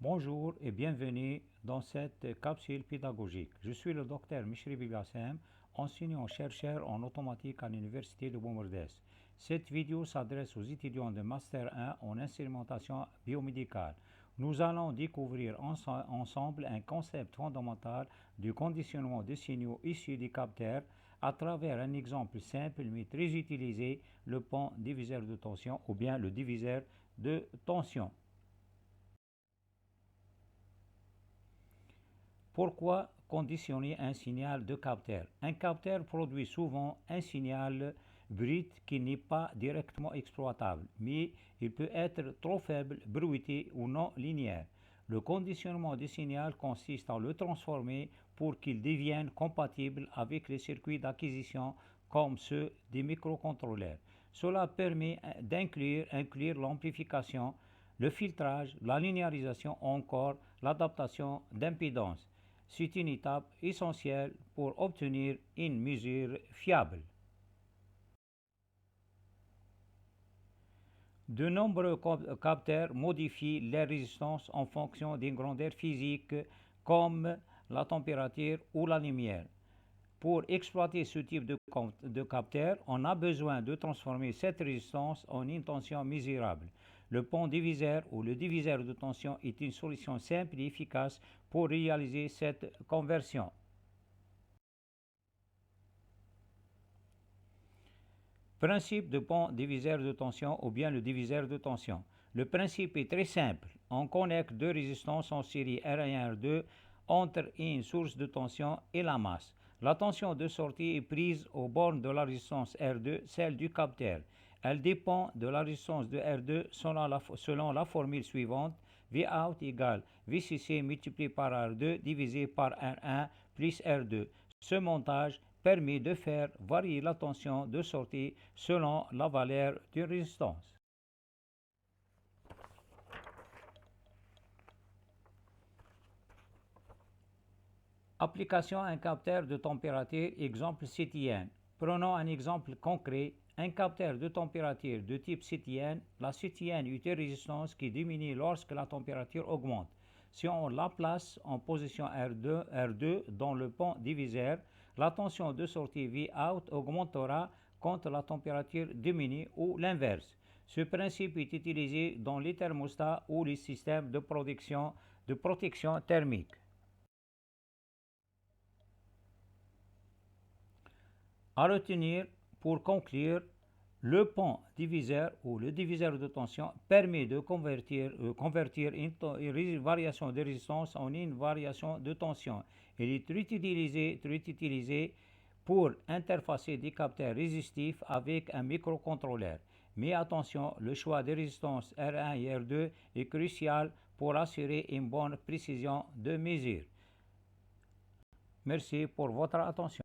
Bonjour et bienvenue dans cette capsule pédagogique. Je suis le docteur Mishri Bigassem, enseignant-chercheur en automatique à l'Université de Boumerdès. Cette vidéo s'adresse aux étudiants de Master 1 en instrumentation biomédicale. Nous allons découvrir ensemble un concept fondamental du conditionnement des signaux issus des capteurs à travers un exemple simple mais très utilisé, le pont diviseur de tension ou bien le diviseur de tension. Pourquoi conditionner un signal de capteur? Un capteur produit souvent un signal brut qui n'est pas directement exploitable, mais il peut être trop faible, bruité ou non linéaire. Le conditionnement du signal consiste à le transformer pour qu'il devienne compatible avec les circuits d'acquisition comme ceux des microcontrôleurs. Cela permet d'inclure l'amplification, le filtrage, la linéarisation ou encore l'adaptation d'impédance. C'est une étape essentielle pour obtenir une mesure fiable. De nombreux capteurs modifient les résistances en fonction d'une grandeur physique comme la température ou la lumière. Pour exploiter ce type de capteur, on a besoin de transformer cette résistance en une tension mesurable. Le pont diviseur ou le diviseur de tension est une solution simple et efficace pour réaliser cette conversion. Principe de pont diviseur de tension ou bien le diviseur de tension. Le principe est très simple. On connecte deux résistances en série R1 et R2 entre une source de tension et la masse. La tension de sortie est prise aux bornes de la résistance R2, celle du capteur. Elle dépend de la résistance de R2 selon la formule suivante: Vout égale VCC multiplié par R2 divisé par R1 plus R2. Ce montage permet de faire varier la tension de sortie selon la valeur de résistance. Application à un capteur de température, exemple CTN. Prenons un exemple concret. Un capteur de température de type CTN, la CTN est une résistance qui diminue lorsque la température augmente. Si on la place en position R2 dans le pont diviseur, la tension de sortie Vout augmentera quand la température diminue ou l'inverse. Ce principe est utilisé dans les thermostats ou les systèmes de protection thermique. À retenir pour conclure, le pont diviseur ou le diviseur de tension permet de convertir une variation de résistance en une variation de tension. Il est utilisé pour interfacer des capteurs résistifs avec un microcontrôleur. Mais attention, le choix des résistances R1 et R2 est crucial pour assurer une bonne précision de mesure. Merci pour votre attention.